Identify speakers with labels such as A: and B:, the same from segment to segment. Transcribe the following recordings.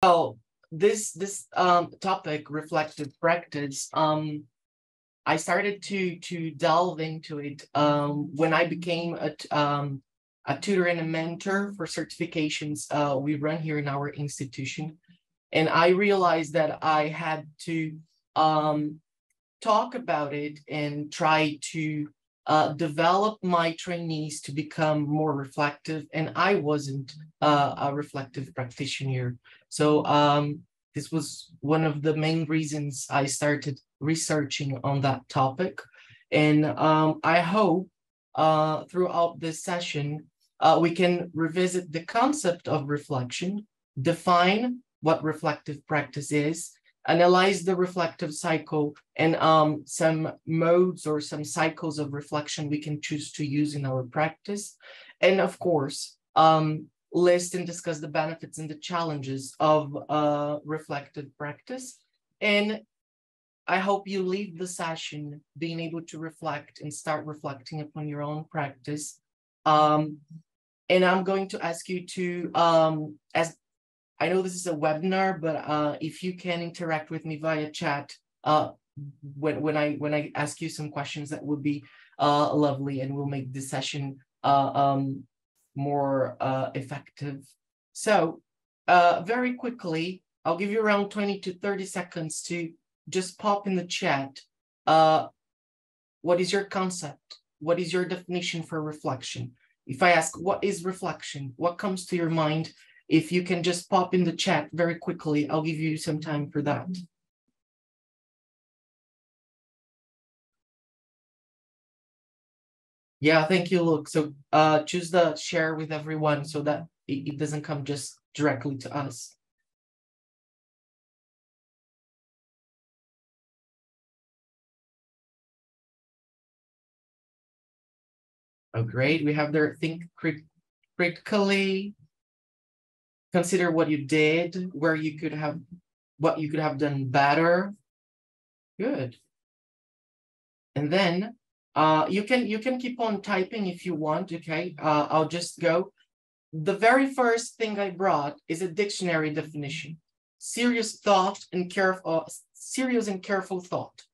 A: Well, this topic, reflective practice, I started to delve into it when I became a tutor and a mentor for certifications we run here in our institution. And I realized that I had to talk about it and try to develop my trainees to become more reflective. And I wasn't a reflective practitioner. So this was one of the main reasons I started researching on that topic. And I hope throughout this session, we can revisit the concept of reflection, define what reflective practice is, analyze the reflective cycle, and some modes or some cycles of reflection we can choose to use in our practice. And of course, list and discuss the benefits and the challenges of reflective practice. And I hope you leave the session being able to reflect and start reflecting upon your own practice. And I'm going to ask you to, as I know this is a webinar, but if you can interact with me via chat when I ask you some questions, that would be lovely, and we'll make this session more effective. So very quickly, I'll give you around 20 to 30 seconds to just pop in the chat. What is your concept? What is your definition for reflection? If I ask, what is reflection? What comes to your mind? If you can just pop in the chat very quickly, I'll give you some time for that. Yeah, thank you, Luke. So choose the share with everyone so that it doesn't come just directly to us. Oh, great. We have there, think critically, consider what you did, where you could have, what you could have done better. Good. And then you can keep on typing if you want, okay? I'll just go. The very first thing I brought is a dictionary definition. Serious thought and serious and careful thought.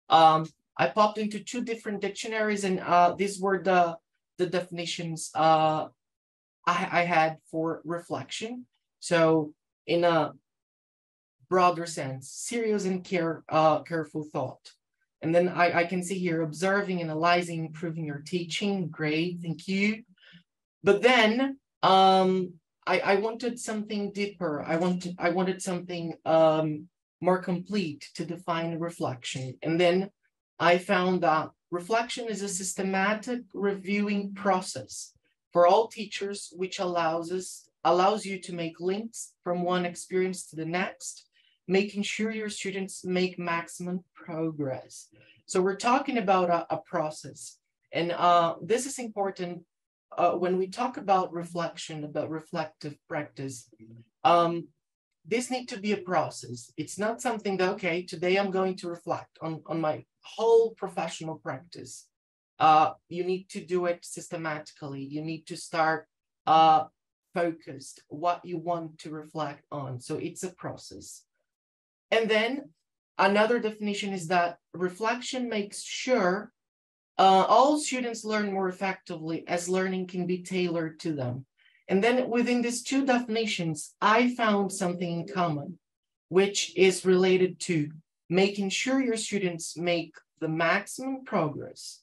A: I popped into two different dictionaries, and these were the definitions I had for reflection. So in a broader sense, serious and careful thought. And then I can see here, observing, analyzing, improving your teaching. Great, thank you. But then I wanted something deeper. I wanted something more complete to define reflection. And then I found that reflection is a systematic reviewing process for all teachers, which allows you to make links from one experience to the next, making sure your students make maximum progress. So we're talking about a process. And this is important when we talk about reflection, about reflective practice. This needs to be a process. It's not something that, okay, today I'm going to reflect on my whole professional practice. You need to do it systematically. You need to start focused what you want to reflect on. So it's a process. And then another definition is that reflection makes sure all students learn more effectively, as learning can be tailored to them. And then within these two definitions, I found something in common, which is related to making sure your students make the maximum progress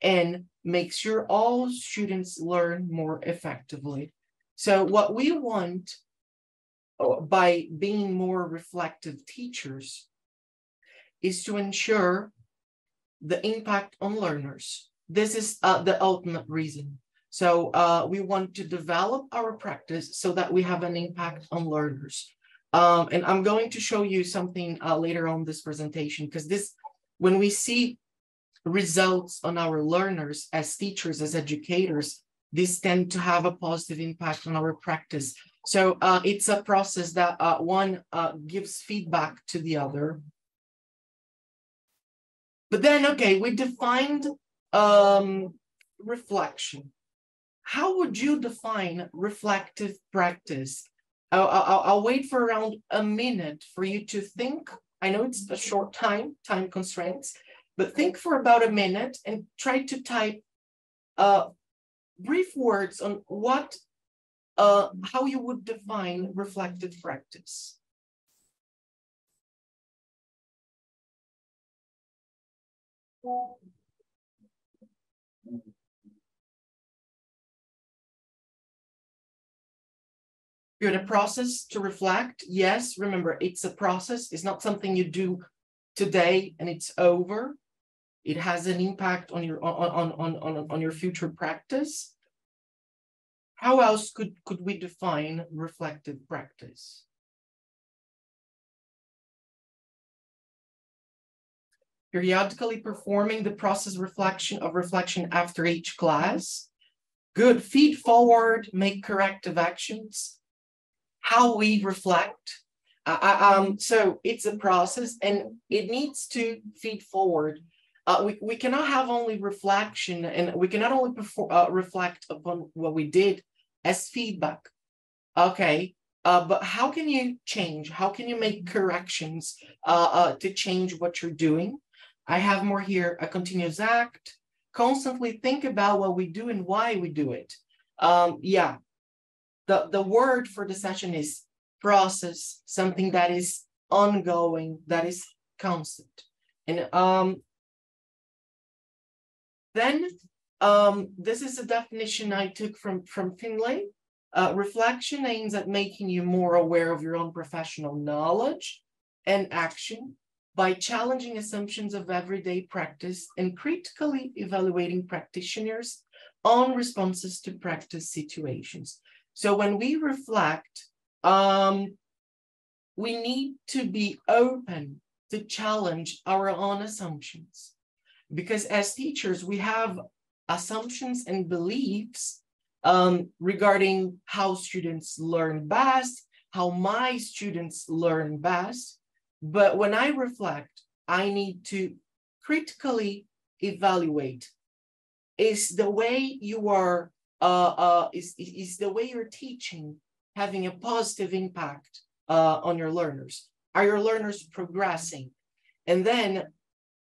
A: and make sure all students learn more effectively. So what we want by being more reflective teachers is to ensure the impact on learners. This is the ultimate reason. So we want to develop our practice so that we have an impact on learners. And I'm going to show you something later on this presentation, because this, when we see results on our learners as teachers, as educators, these tend to have a positive impact on our practice. So it's a process that one gives feedback to the other. But then, okay, we defined reflection. How would you define reflective practice I'll wait for around a minute for you to think. I know it's a short time constraints, but think for about a minute and try to type brief words on what, how you would define reflective practice. You're in a process to reflect. Yes, remember, it's a process. It's not something you do today and it's over. It has an impact on your future practice. How else could we define reflective practice? Periodically performing the process of reflection after each class. Good. Feed forward, make corrective actions. How we reflect. So it's a process and it needs to feed forward. We cannot have only reflection, and we cannot only reflect upon what we did as feedback. Okay, but how can you change? How can you make corrections to change what you're doing? I have more here, a continuous act. Constantly think about what we do and why we do it. Yeah, the word for the session is process, something that is ongoing, that is constant. And then this is a definition I took from Finlay. Reflection aims at making you more aware of your own professional knowledge and action by challenging assumptions of everyday practice and critically evaluating practitioners on responses to practice situations. So when we reflect, we need to be open to challenge our own assumptions. Because as teachers, we have assumptions and beliefs regarding how students learn best, how my students learn best. But when I reflect, I need to critically evaluate, is the way you are, is the way you're teaching having a positive impact on your learners? Are your learners progressing? And then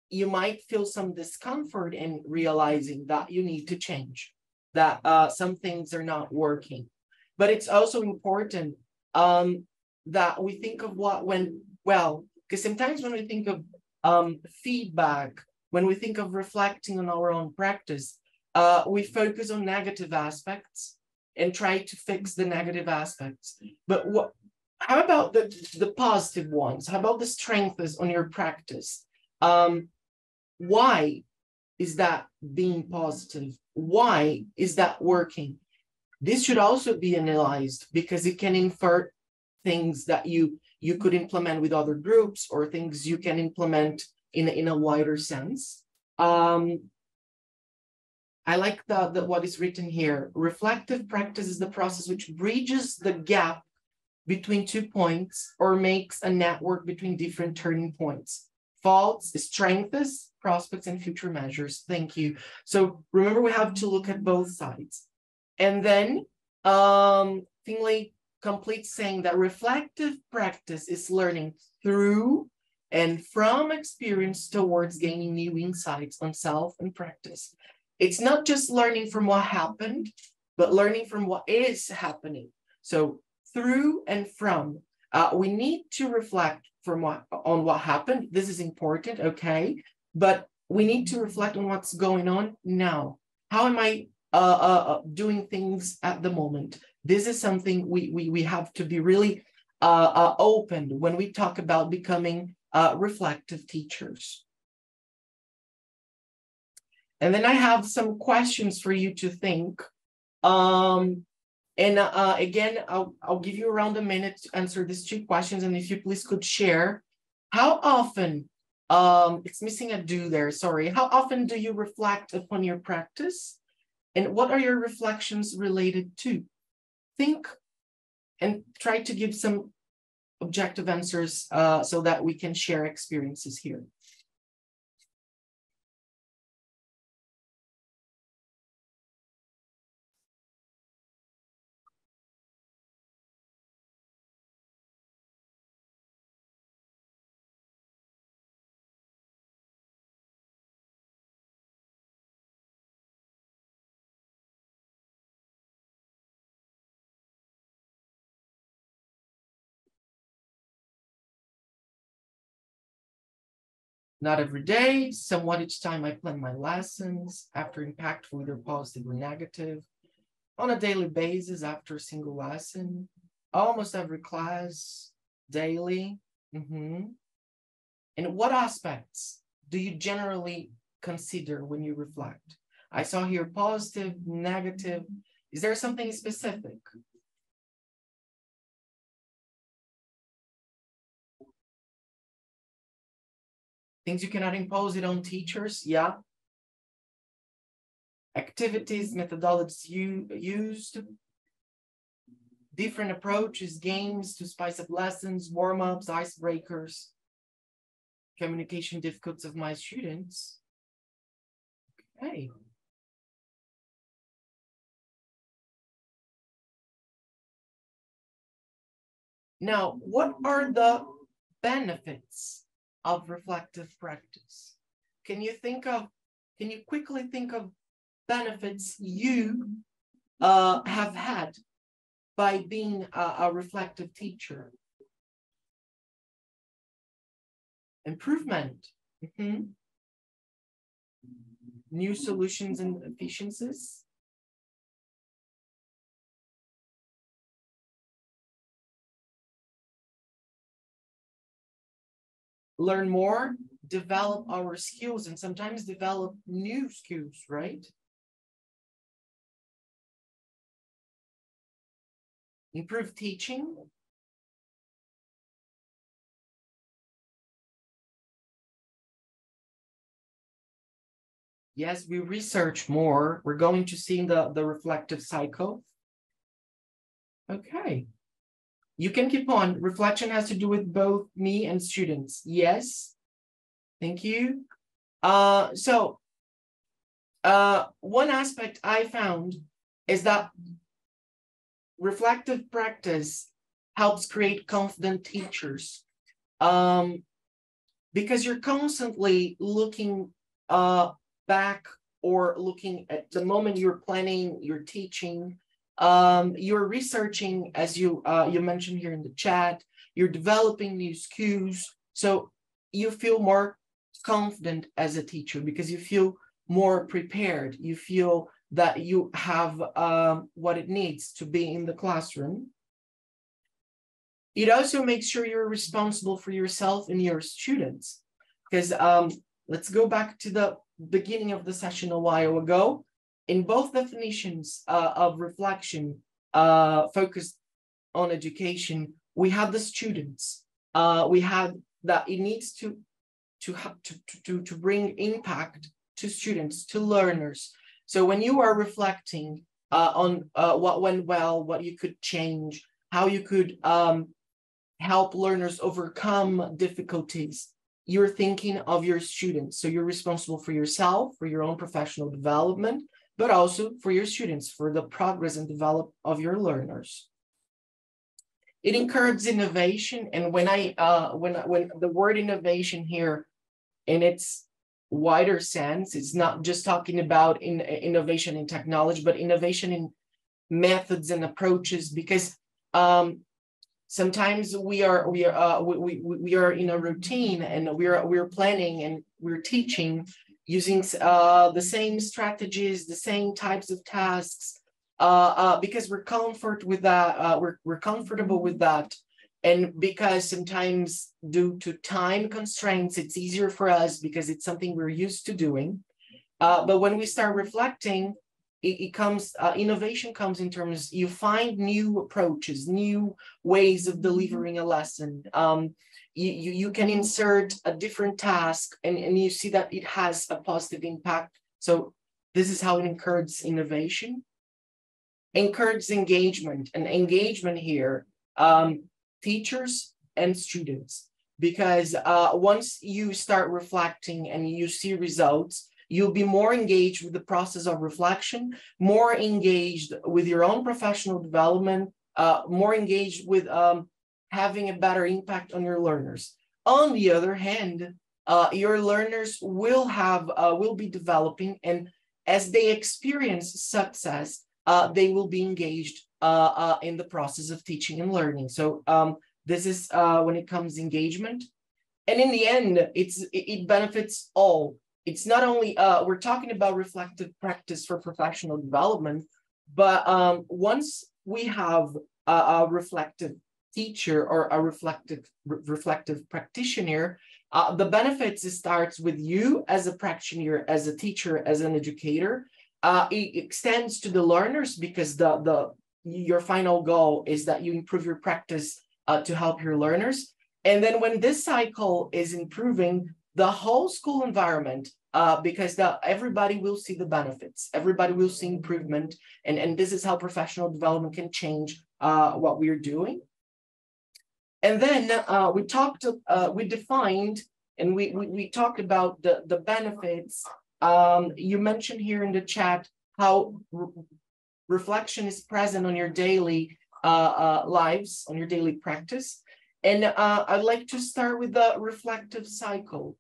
A: you might feel some discomfort in realizing that you need to change, that some things are not working. But it's also important that we think of what well, because sometimes when we think of feedback, when we think of reflecting on our own practice, we focus on negative aspects and try to fix the negative aspects. But how about the positive ones? How about the strengths on your practice? Why is that being positive? Why is that working? This should also be analyzed because it can infer things that you could implement with other groups or things you can implement in a wider sense. I like what is written here. Reflective practice is the process which bridges the gap between 2 points or makes a network between different turning points. Faults, strengths, prospects, and future measures. Thank you. So remember, we have to look at both sides. And then Finlay completes saying that reflective practice is learning through and from experience towards gaining new insights on self and practice. It's not just learning from what happened, but learning from what is happening. So through and from, we need to reflect on what happened. This is important, okay? But we need to reflect on what's going on now. How am I doing things at the moment? This is something we have to be really open when we talk about becoming reflective teachers. And then I have some questions for you to think. Again, I'll give you around a minute to answer these 2 questions. And if you please could share, how often, it's missing a do there, sorry. How often do you reflect upon your practice? And what are your reflections related to? Think and try to give some objective answers so that we can share experiences here. Not every day, somewhat each time I plan my lessons, after impactful, either positive or negative, on a daily basis after a single lesson, almost every class, daily. And what aspects do you generally consider when you reflect? I saw here positive, negative. Is there something specific? Things you cannot impose it on teachers, yeah. Activities, methodologies used, different approaches, games to spice up lessons, warm-ups, icebreakers, communication difficulties of my students. Okay. Now, what are the benefits of reflective practice? Can you quickly think of benefits you have had by being a reflective teacher? Improvement. New solutions and efficiencies. Learn more, develop our skills, and sometimes develop new skills, right? Improve teaching. Yes, we research more. We're going to see the reflective cycle. Okay. You can keep on. Reflection has to do with both me and students. Yes. Thank you. So one aspect I found is that reflective practice helps create confident teachers. Because you're constantly looking back or looking at the moment you're planning, you're teaching, you're researching, as you mentioned here in the chat, you're developing new skills. So you feel more confident as a teacher because you feel more prepared. You feel that you have what it needs to be in the classroom. It also makes sure you're responsible for yourself and your students. Because let's go back to the beginning of the session a while ago. In both definitions of reflection focused on education, we had the students. We had that it needs to bring impact to students, to learners. So when you are reflecting on what went well, what you could change, how you could help learners overcome difficulties, you're thinking of your students. So you're responsible for yourself, for your own professional development, but also for your students, for the progress and development of your learners. It encourages innovation. And when when the word innovation here in its wider sense, it's not just talking about innovation in technology, but innovation in methods and approaches, because sometimes we are in a routine and we're planning and we're teaching using the same strategies, the same types of tasks, because we're comfortable with that. We're comfortable with that, and because sometimes due to time constraints, it's easier for us because it's something we're used to doing. But when we start reflecting, innovation comes in terms, you find new approaches, new ways of delivering a lesson. You can insert a different task and you see that it has a positive impact. So this is how it encourages innovation. Encourages engagement, and engagement here, teachers and students, because once you start reflecting and you see results, you'll be more engaged with the process of reflection, more engaged with your own professional development, more engaged with having a better impact on your learners. On the other hand, your learners will be developing, and as they experience success, they will be engaged in the process of teaching and learning. So this is when it comes engagement. And in the end, it benefits all. It's not only, we're talking about reflective practice for professional development, but once we have a reflective teacher or a reflective practitioner, the benefits starts with you as a practitioner, as a teacher, as an educator. It extends to the learners because your final goal is that you improve your practice to help your learners. And then when this cycle is improving, the whole school environment, because everybody will see the benefits, everybody will see improvement, and this is how professional development can change what we're doing. And then we defined, and we talked about the benefits. You mentioned here in the chat how reflection is present on your daily lives, on your daily practice. And I'd like to start with the reflective cycle,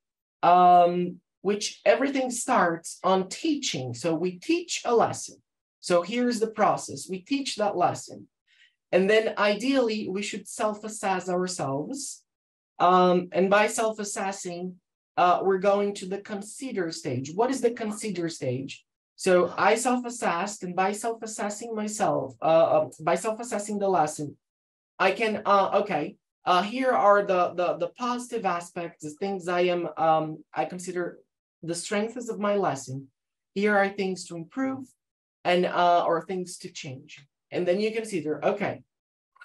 A: which everything starts on teaching. So we teach a lesson. So here's the process. We teach that lesson. And then ideally, we should self-assess ourselves. And by self-assessing, we're going to the consider stage. What is the consider stage? So I self-assessed, and by self-assessing myself, by self-assessing the lesson, I can, okay, here are the positive aspects, the things I consider the strengths of my lesson. Here are things to improve and or things to change. And then you consider, okay,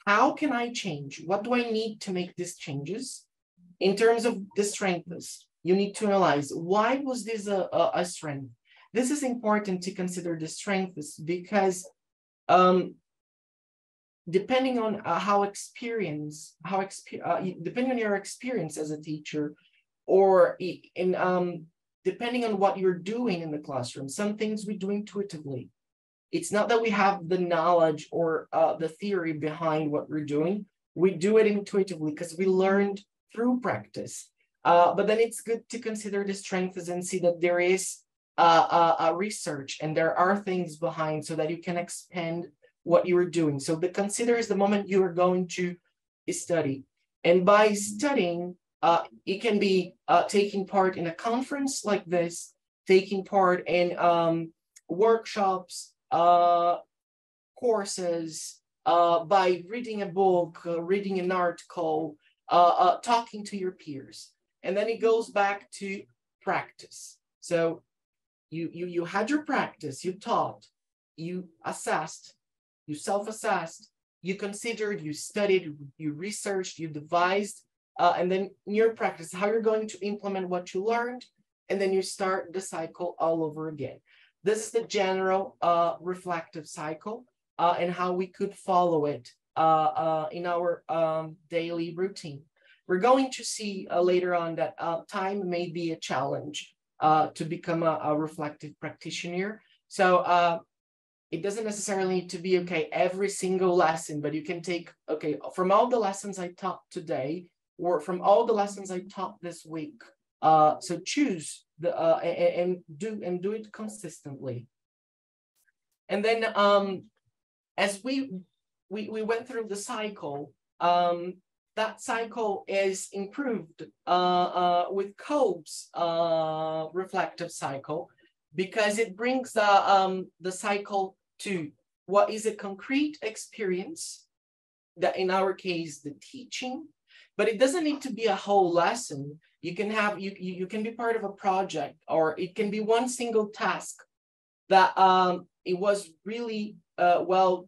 A: how can I change? What do I need to make these changes? In terms of the strengths, you need to analyze, why was this a strength? This is important to consider the strengths because depending on depending on your experience as a teacher, or depending on what you're doing in the classroom, some things we do intuitively. It's not that we have the knowledge or the theory behind what we're doing. We do it intuitively because we learned through practice. But then it's good to consider the strengths and see that there is a research and there are things behind so that you can expand what you are doing. So the consider is the moment you are going to study. And by studying, it can be taking part in a conference like this, taking part in workshops, courses, by reading a book, reading an article, talking to your peers. And then it goes back to practice. So you had your practice, you taught, you assessed, you self-assessed, you considered, you studied, you researched, you devised, and then in your practice, how you're going to implement what you learned, and then you start the cycle all over again. This is the general reflective cycle and how we could follow it in our daily routine. We're going to see later on that time may be a challenge to become a reflective practitioner. So it doesn't necessarily need to be, okay, every single lesson, but you can take, okay, from all the lessons I taught today, or from all the lessons I taught this week. So choose and do it consistently. And then as we went through the cycle, that cycle is improved with Kolb's reflective cycle, because it brings the cycle to what is a concrete experience, that in our case, the teaching, but it doesn't need to be a whole lesson. You can have, you can be part of a project, or it can be one single task that it was really well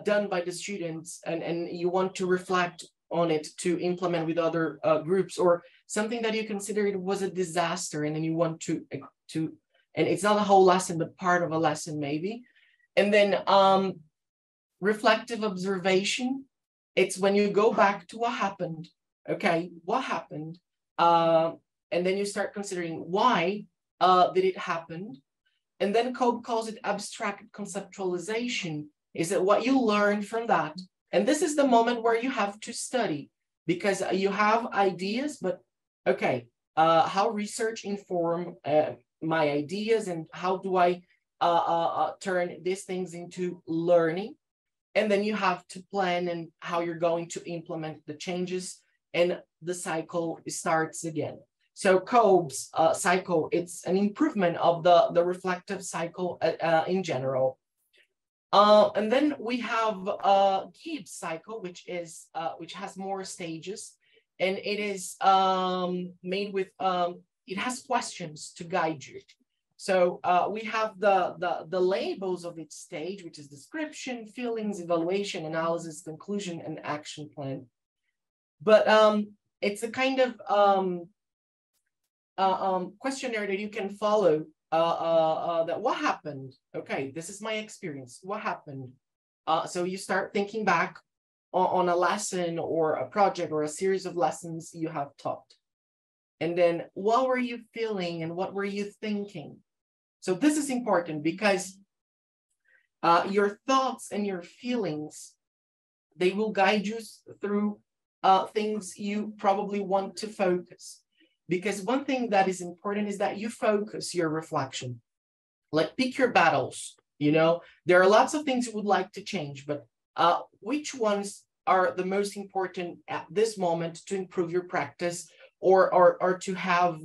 A: done by the students, and you want to reflect on it to implement with other groups, or something that you consider it was a disaster, and then you want to and it's not a whole lesson, but part of a lesson maybe. And then reflective observation, it's when you go back to what happened. Okay, what happened? And then you start considering, why did it happen? And then Kolb calls it abstract conceptualization. Is it what you learned from that? And this is the moment where you have to study, because you have ideas, but okay, how research inform my ideas, and how do I turn these things into learning? And then you have to plan and how you're going to implement the changes and the cycle starts again. So Kolb's cycle, it's an improvement of the reflective cycle in general. And then we have Gibbs cycle, which has more stages, and it is made with it has questions to guide you. So we have the labels of each stage, which is description, feelings, evaluation, analysis, conclusion, and action plan. But it's a kind of questionnaire that you can follow. That what happened? Okay, this is my experience. What happened? So you start thinking back on a lesson or a project or a series of lessons you have taught. And then what were you feeling and what were you thinking? So this is important because your thoughts and your feelings, they will guide you through things you probably want to focus. Because one thing that is important is that you focus your reflection. Like pick your battles, you know, there are lots of things you would like to change, but which ones are the most important at this moment to improve your practice or to have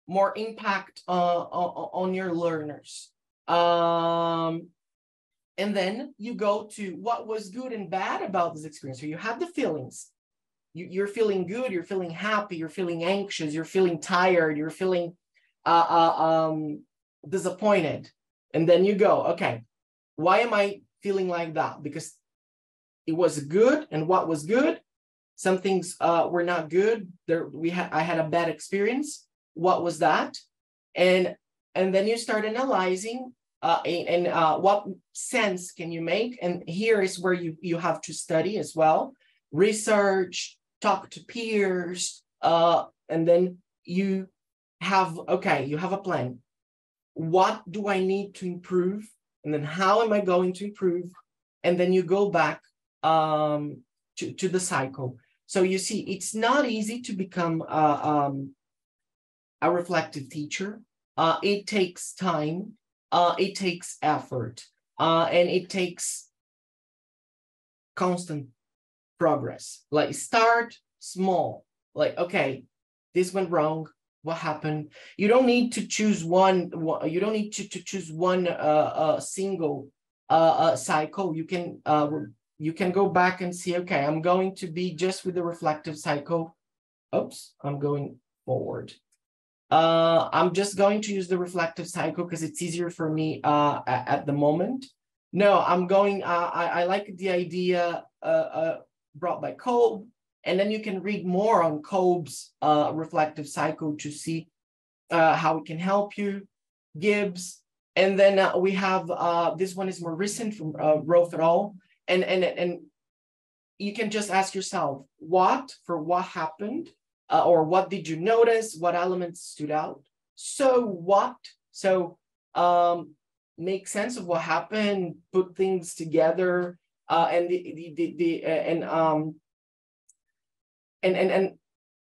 A: more impact on your learners. And then you go to what was good and bad about this experience. So you have the feelings. You're feeling good, you're feeling happy, you're feeling anxious, you're feeling tired, you're feeling disappointed. And then you go, okay, why am I feeling like that? Because it was good, and what was good? Some things were not good. I had a bad experience. What was that? And then you start analyzing what sense can you make? And here is where you have to study as well, research, talk to peers, and then you have a plan. What do I need to improve? And then how am I going to improve? And then you go back to the cycle. So you see, it's not easy to become a reflective teacher. It takes time, it takes effort, and it takes constant progress. Like start small, like, okay, this went wrong. What happened? You don't need to choose one. You don't need to choose one single cycle. You can go back and see, okay, I'm going to be just with the reflective cycle. Oops, I'm going forward. I'm just going to use the reflective cycle because it's easier for me at the moment. No, I'm going, I like the idea brought by Kolb, and then you can read more on Kolb's reflective cycle to see how it can help you. Gibbs, and then we have, this one is more recent from Roth et al. And you can just ask yourself, what happened? Or what did you notice? What elements stood out? So what? So make sense of what happened, put things together, and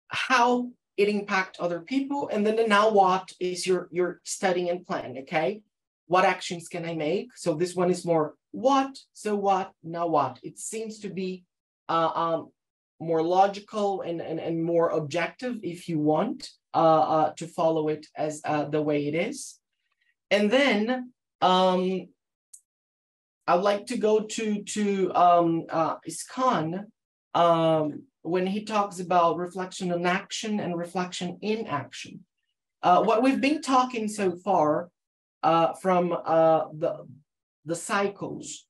A: how it impact other people. And then the now what is your studying and plan. Okay, what actions can I make? So this one is more what, so what, now what. It seems to be more logical and more objective if you want to follow it as the way it is. And then I'd like to go to Iskan when he talks about reflection on action and reflection in action. What we've been talking so far from the cycles,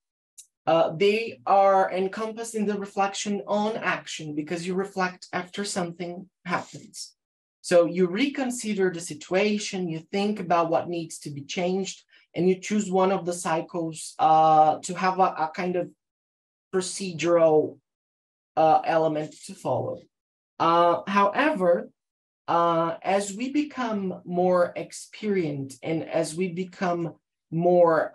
A: they are encompassed in the reflection on action because you reflect after something happens. So you reconsider the situation, you think about what needs to be changed, and you choose one of the cycles to have a kind of procedural element to follow. However, as we become more experienced and as we become more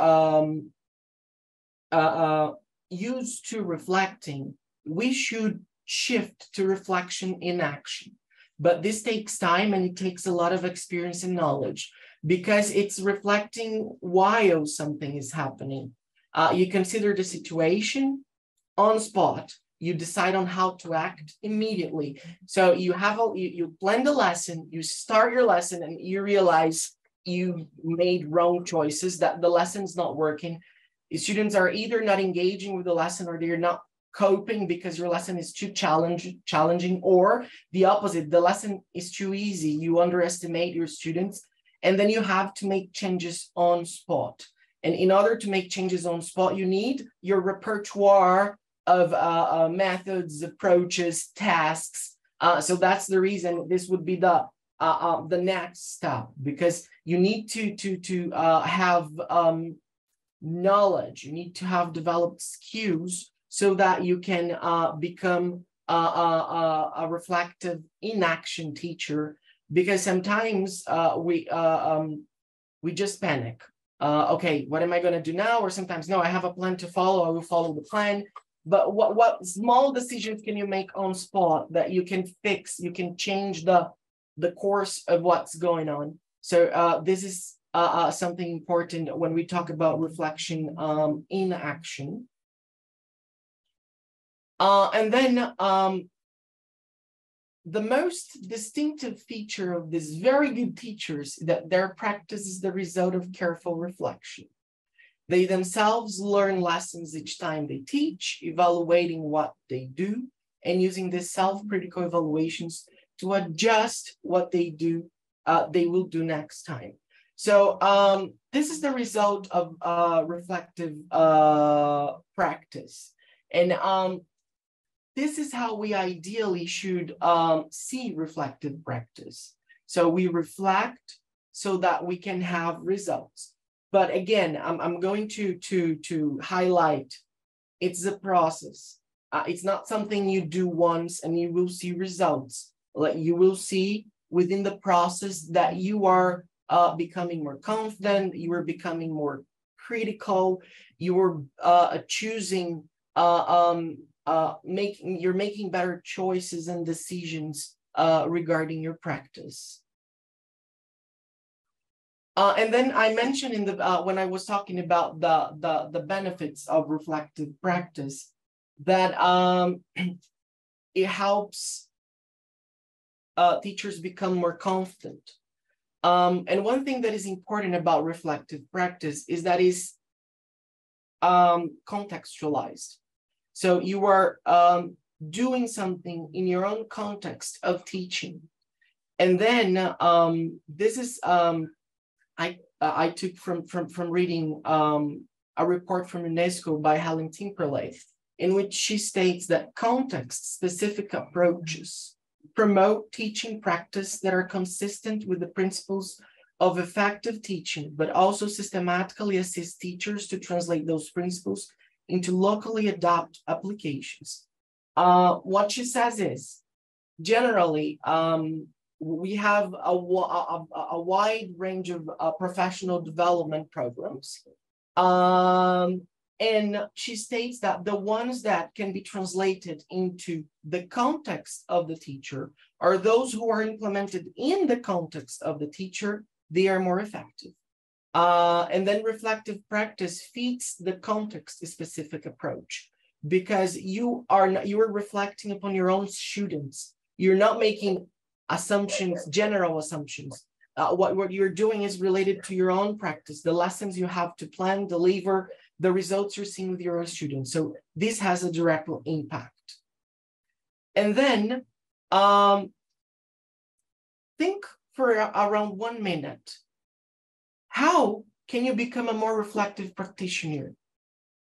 A: used to reflecting, we should shift to reflection in action. But this takes time and it takes a lot of experience and knowledge because it's reflecting while something is happening. You consider the situation on spot you decide on how to act immediately. So you have you plan the lesson, you start your lesson, and you realize you made wrong choices, that the lesson's not working. The students are either not engaging with the lesson, or they're not coping because your lesson is too challenging, or the opposite, the lesson is too easy. You underestimate your students, and then you have to make changes on spot. And in order to make changes on spot, you need your repertoire of methods, approaches, tasks. So that's the reason this would be the next step, because you need to have knowledge. You need to have developed skills so that you can become a reflective in-action teacher. Because sometimes we just panic. Okay, what am I going to do now? Or sometimes, no, I have a plan to follow. I will follow the plan. But what small decisions can you make on spot that you can fix? You can change the course of what's going on. So this is something important when we talk about reflection in action. And then the most distinctive feature of these very good teachers is that their practice is the result of careful reflection. They themselves learn lessons each time they teach, evaluating what they do, and using these self-critical evaluations to adjust what they do, they will do next time. So this is the result of reflective practice. And this is how we ideally should see reflective practice. So we reflect so that we can have results. But again, I'm going to highlight, it's a process. It's not something you do once and you will see results. Like, you will see within the process that you are becoming more confident, you are becoming more critical, you are choosing, you're making better choices and decisions regarding your practice. And then I mentioned in the when I was talking about the benefits of reflective practice, that it helps teachers become more confident. And one thing that is important about reflective practice is that it's contextualized. So you are doing something in your own context of teaching. And then this is I took from reading a report from UNESCO by Helen Timperley, in which she states that context-specific approaches promote teaching practice that are consistent with the principles of effective teaching, but also systematically assist teachers to translate those principles into locally adapted applications. What she says is, generally, we have a wide range of professional development programs. And she states that the ones that can be translated into the context of the teacher are those who are implemented in the context of the teacher. They are more effective. And then reflective practice fits the context-specific approach, because you are reflecting upon your own students. You're not making assumptions, general assumptions. What you're doing is related to your own practice, the lessons you have to plan, deliver, the results you're seeing with your own students. So this has a direct impact. And then think for around 1 minute. How can you become a more reflective practitioner?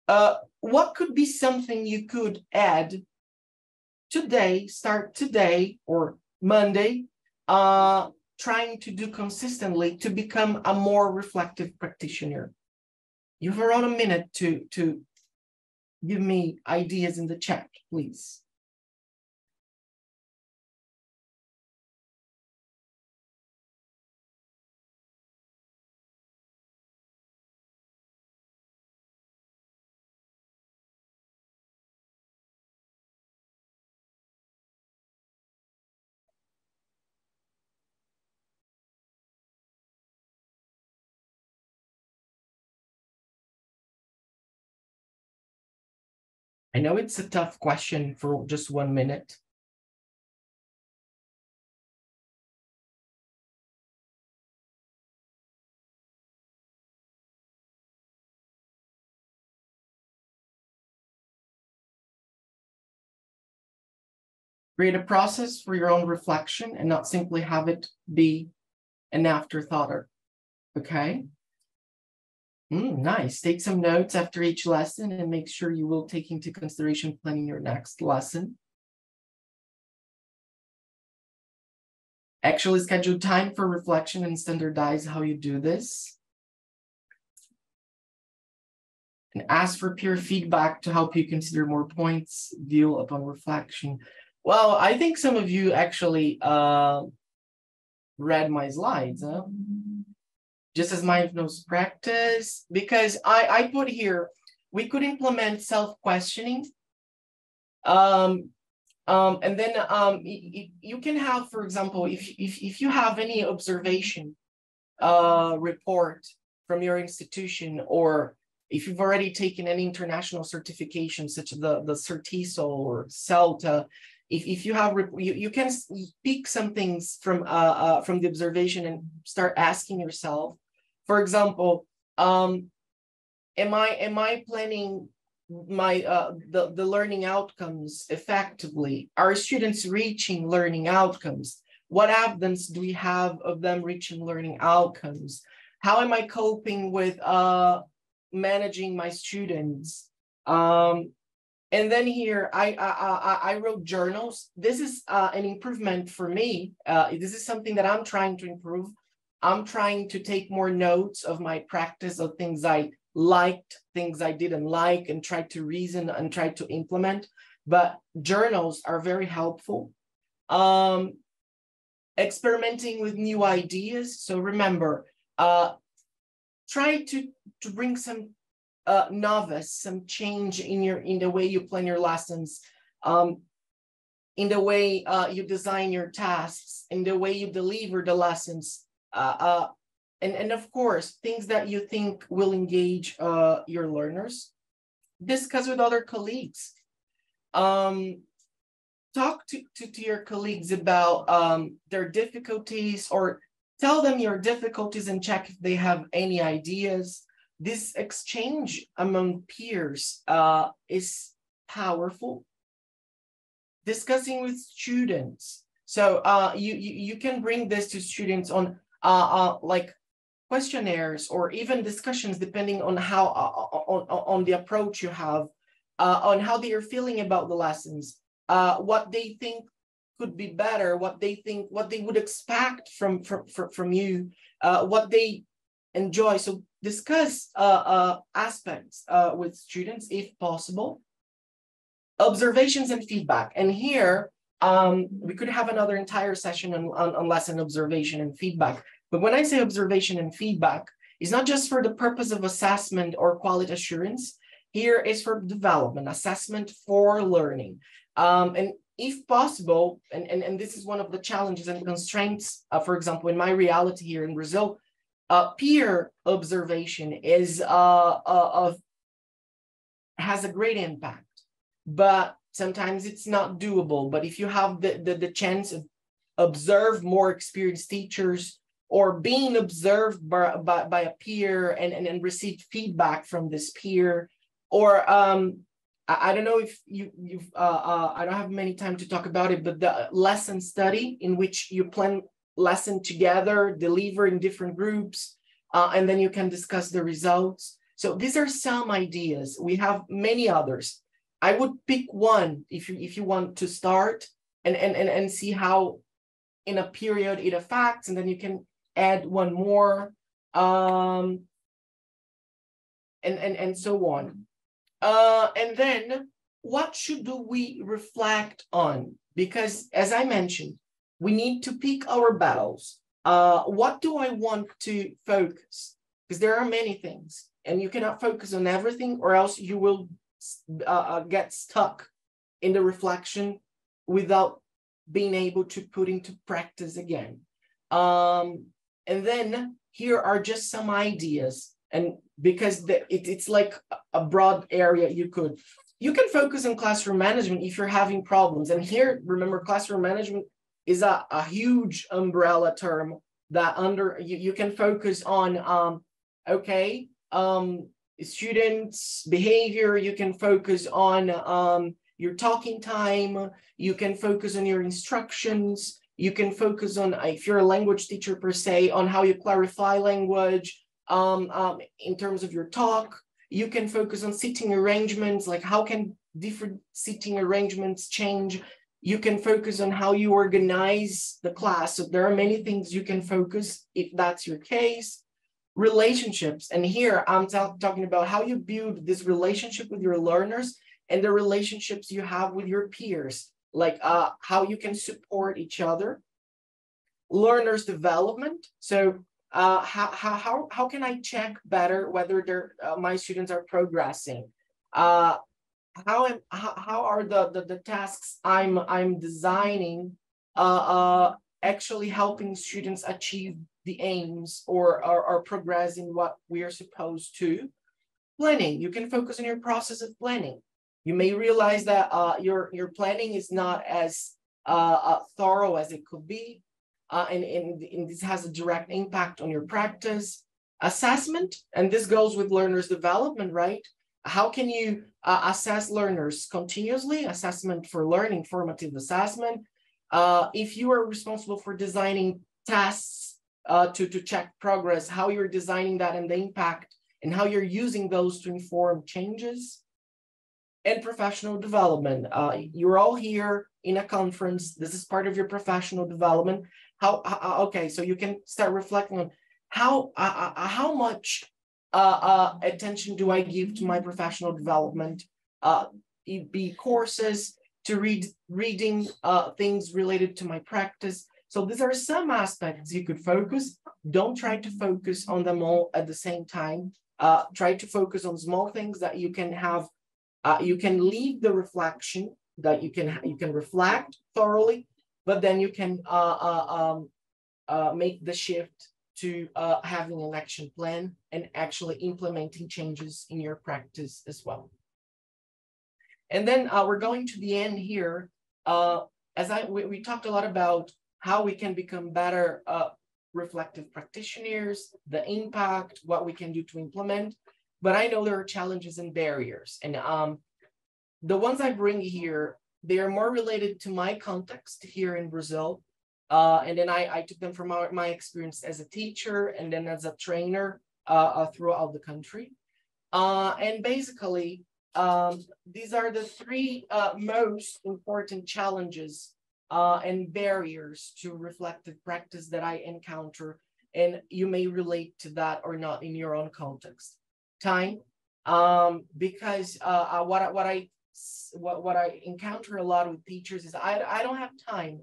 A: What could be something you could add today, start today or Monday, trying to do consistently to become a more reflective practitioner? You have around a minute to give me ideas in the chat, please. I know it's a tough question for just 1 minute. Create a process for your own reflection and not simply have it be an afterthought. Okay? Nice. Take some notes after each lesson and make sure you will take into consideration planning your next lesson. Actually schedule time for reflection and standardize how you do this. And ask for peer feedback to help you consider more points view upon reflection. Well, I think some of you actually read my slides, huh? Just as mindfulness practice, because I put here, we could implement self-questioning. And then you can have, for example, if you have any observation report from your institution, or if you've already taken any international certification, such as the CERTISO or CELTA, if you have, you can pick some things from the observation and start asking yourself, for example, am I planning my the learning outcomes effectively? Are students reaching learning outcomes? What evidence do we have of them reaching learning outcomes? How am I coping with managing my students? And then here I wrote journals. This is an improvement for me. This is something that I'm trying to improve. I'm trying to take more notes of my practice, of things I liked, things I didn't like, and try to reason and try to implement. But journals are very helpful. Experimenting with new ideas. So remember, try to bring some novice, some change in the way you plan your lessons, in the way you design your tasks, in the way you deliver the lessons. And of course, things that you think will engage your learners. Discuss with other colleagues. Talk to your colleagues about their difficulties, or tell them your difficulties and check if they have any ideas. This exchange among peers is powerful. Discussing with students. So you can bring this to students on like questionnaires or even discussions, depending on how on the approach you have, on how they are feeling about the lessons, what they think could be better, what they would expect from you, what they enjoy. So discuss aspects with students if possible. Observations and feedback. And here we could have another entire session on lesson observation and feedback. But when I say observation and feedback, it's not just for the purpose of assessment or quality assurance. Here is for development, assessment for learning. And if possible, and this is one of the challenges and constraints, for example, in my reality here in Brazil, peer observation is has a great impact, but sometimes it's not doable. But if you have the chance of observe more experienced teachers, or being observed by a peer and receive feedback from this peer, or I don't know if you've I don't have many time to talk about it, but the lesson study, in which you plan lesson together, deliver in different groups, and then you can discuss the results. So these are some ideas. We have many others. I would pick one if you want to start and see how in a period it affects, and then you can add one more, and so on. And then what should we reflect on? Because as I mentioned, we need to pick our battles. What do I want to focus? Because there are many things, and you cannot focus on everything, or else you will get stuck in the reflection without being able to put into practice again. And then here are just some ideas, and because it's like a broad area, you could You can focus on classroom management if you're having problems. And here, remember, classroom management is a huge umbrella term that you can focus on, students' behavior. You can focus on your talking time. You can focus on your instructions. You can focus on, if you're a language teacher per se, on how you clarify language in terms of your talk. You can focus on seating arrangements, like how can different seating arrangements change. You can focus on how you organize the class. So there are many things you can focus if that's your case. Relationships, and here I'm talking about how you build this relationship with your learners and the relationships you have with your peers, like how you can support each other. Learners development, so how can I check better whether my students are progressing? How are the tasks I'm designing actually helping students achieve the aims or progress in what we are supposed to? Planning, you can focus on your process of planning. You may realize that your planning is not as thorough as it could be, and this has a direct impact on your practice. Assessment, and this goes with learners development, right? How can you assess learners continuously? Assessment for learning, formative assessment. If you are responsible for designing tests to check progress, how you're designing that and the impact, and how you're using those to inform changes. And professional development. You're all here in a conference. This is part of your professional development. Okay, so you can start reflecting on how much attention do I give to my professional development? It be courses, to reading things related to my practice. So these are some aspects you could focus. Don't try to focus on them all at the same time. Try to focus on small things that you can have. You can leave the reflection, that you can reflect thoroughly, but then you can make the shift to having an action plan and actually implementing changes in your practice as well. And then we're going to the end here. We talked a lot about how we can become better reflective practitioners, the impact, what we can do to implement. But I know there are challenges and barriers. And the ones I bring here, they are more related to my context here in Brazil. And then I took them from my experience as a teacher and then as a trainer throughout the country. And basically, these are the three most important challenges and barriers to reflective practice that I encounter. And you may relate to that or not in your own context. Time, because what I encounter a lot with teachers is I don't have time,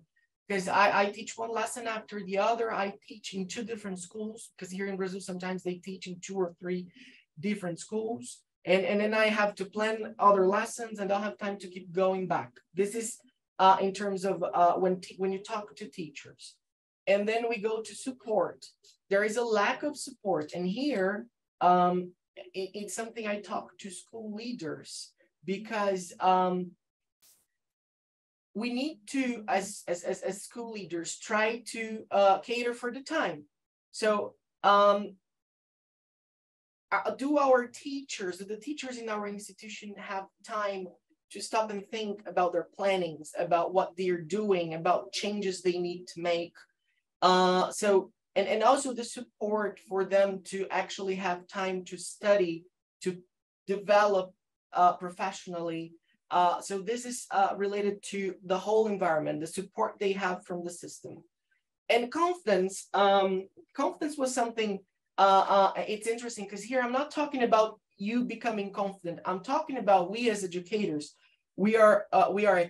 A: because I teach one lesson after the other. I teach in 2 different schools, because here in Brazil sometimes they teach in 2 or 3 different schools, and then I have to plan other lessons and don't have time to keep going back. This is in terms of when you talk to teachers. And then we go to support. There is a lack of support, and here it's something I talk to school leaders, because we need to, as school leaders, try to cater for the time. So do the teachers in our institution have time to stop and think about their plannings, about what they're doing, about changes they need to make? And also the support for them to actually have time to study, to develop professionally. So this is related to the whole environment, the support they have from the system. And confidence, confidence was something, it's interesting, because here I'm not talking about you becoming confident. I'm talking about we as educators. We are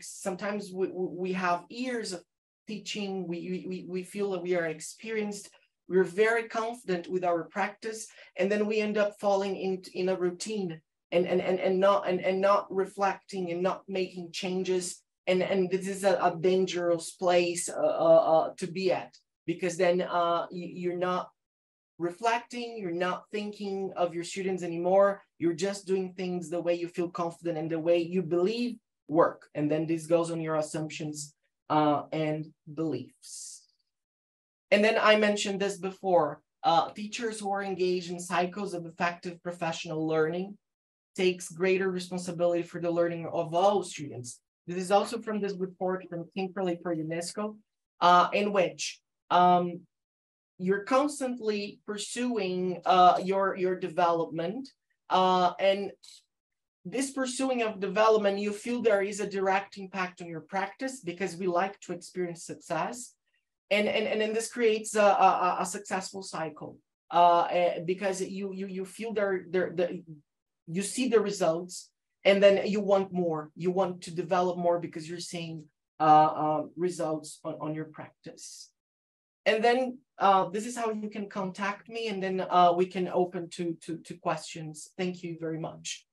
A: sometimes we have years of teaching. We feel that we are experienced. We're very confident with our practice, and then we end up falling in a routine and not reflecting and not making changes. And this is a dangerous place to be at, because then you're not reflecting, you're not thinking of your students anymore, you're just doing things the way you feel confident and the way you believe work. And then this goes on your assumptions and beliefs. And then I mentioned this before, teachers who are engaged in cycles of effective professional learning takes greater responsibility for the learning of all students. This is also from this report from Timperley for UNESCO, in which you're constantly pursuing your development, and this pursuing of development, you feel there is a direct impact on your practice because we like to experience success, and then this creates a successful cycle, because you feel you see the results, and then you want more, you want to develop more because you're seeing results on your practice. And then this is how you can contact me, and then we can open to questions. Thank you very much.